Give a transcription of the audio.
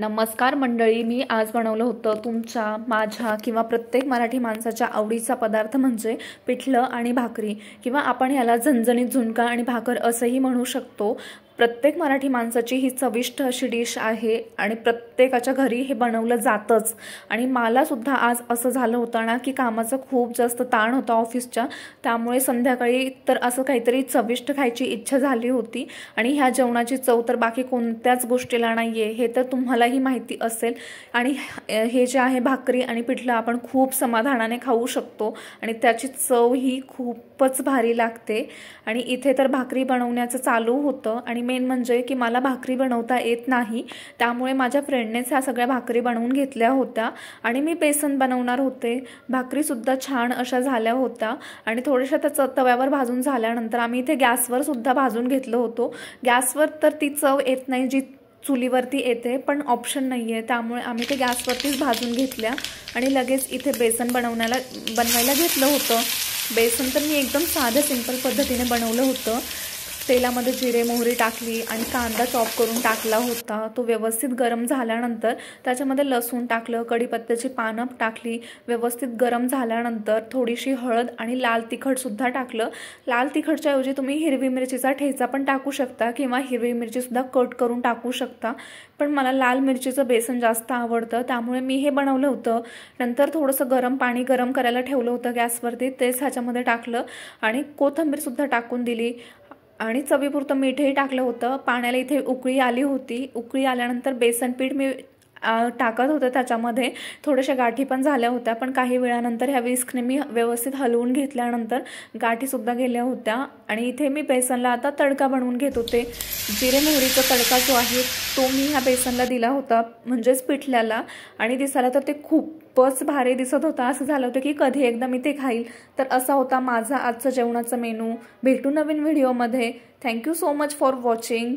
नमस्कार मंडळी, मी आज बनवलं होतं तुमच्या माझ्या किंवा प्रत्येक मराठी माणसाच्या आवडीचा पदार्थ म्हणजे पिठलं आणि भाकरी, किंवा आपण याला झणझणीत झुणका आणि भाकर असंही म्हणू शकतो। प्रत्येक मराठी माणसाची ही चविष्ट अशी डिश आहे आणि प्रत्येकाच्या घरी हे बनवलं जातच। आणि मला सुद्धा आज असं झालं होतं ना की कामाचा खूप जास्त ताण होता ऑफिसच्या, त्यामुळे संध्याकाळी तर असं काहीतरी चविष्ट खायची इच्छा झाली होती। आणि ह्या जेवणाची चव तर बाकी कोणत्याच गोष्टीला नाहीये, हे तर तुम्हालाही माहिती असेल। आणि हे जे आहे भाकरी आणि पिठलं आपण खूप समाधानाने खाऊ शकतो आणि त्याची चव ही खूपच भारी लागते। आणि इथे तर भाकरी बनवण्याचं चालू होतं आणि मेन म्हणजे की मला भाकरी बनवता येत नाही, त्यामुळे माझ्या फ्रेंडनेच ह्या सगळ्या भाकरी बनवून घेतल्या होत्या आणि मी बेसन बनवणार होते। भाकरी सुद्धा छान अशा झाल्या होत्या आणि थोड्याशा त्या तव्यावर भाजून झाल्यानंतर आम्ही इथे गॅसवर सुद्धा भाजून घेतलं होतं। गॅसवर तर ती चव येत नाही जी चुलीवरती येते, पण ऑप्शन नाहीये, त्यामुळे आम्ही ते गॅसवरतीच भाजून घेतल्या आणि लगेच इथे बेसन बनवायला घेतलं होतं। बेसन तर मी एकदम साध्या सिंपल पद्धतीने बनवलं होतं। तेलामध्ये जिरे मोहरी टाकली आणि कांदा चॉप करून टाकला होता। तो व्यवस्थित गरम झाल्यानंतर त्याच्यामध्ये लसूण टाकलं, कढीपत्त्याची पानं टाकली। व्यवस्थित गरम झाल्यानंतर थोडीशी हळद आणि लाल तिखट सुद्धा टाकलं। लाल तिखटच्या ऐवजी तुम्ही हिरवी मिरचीचा ठेचा पण टाकू शकता किंवा हिरवी मिरची सुद्धा कट करून टाकू शकता, पण मला लाल मिरचीचं बेसन जास्त आवडतं, त्यामुळे मी हे बनवलं होतं। नंतर थोडंसं गरम पाणी गरम करायला ठेवलं होतं गॅसवरती, तेच ह्याच्यामध्ये टाकलं आणि कोथिंबीर सुद्धा टाकून दिली आणि चवीपुरतं मीठही टाकलं होतं। पाण्याला इथे उकळी आली होती। उकळी आल्यानंतर बेसन पीठ मी टाकत होते, त्याच्यामध्ये थोड्याशा गाठी पण झाल्या होत्या, पण काही वेळानंतर ह्या विस्कने मी व्यवस्थित हलवून घेतल्यानंतर गाठी सुद्धा गेल्या होत्या। आणि इथे मी बेसनला आता तडका बनवून घेत होते। जिरे मोहरीचा तडका जो आहे तो मी ह्या बेसनला दिला होता, म्हणजेच पिठल्याला, आणि दिसायला तर ते खूपच भारी दिसत होता। असं झालं होतं की कधी एकदा मी ते खाईल। तर असा होता माझा आजचा जेवणाचा मेनू। भेटू नवीन व्हिडिओमध्ये। Thank you so much for watching.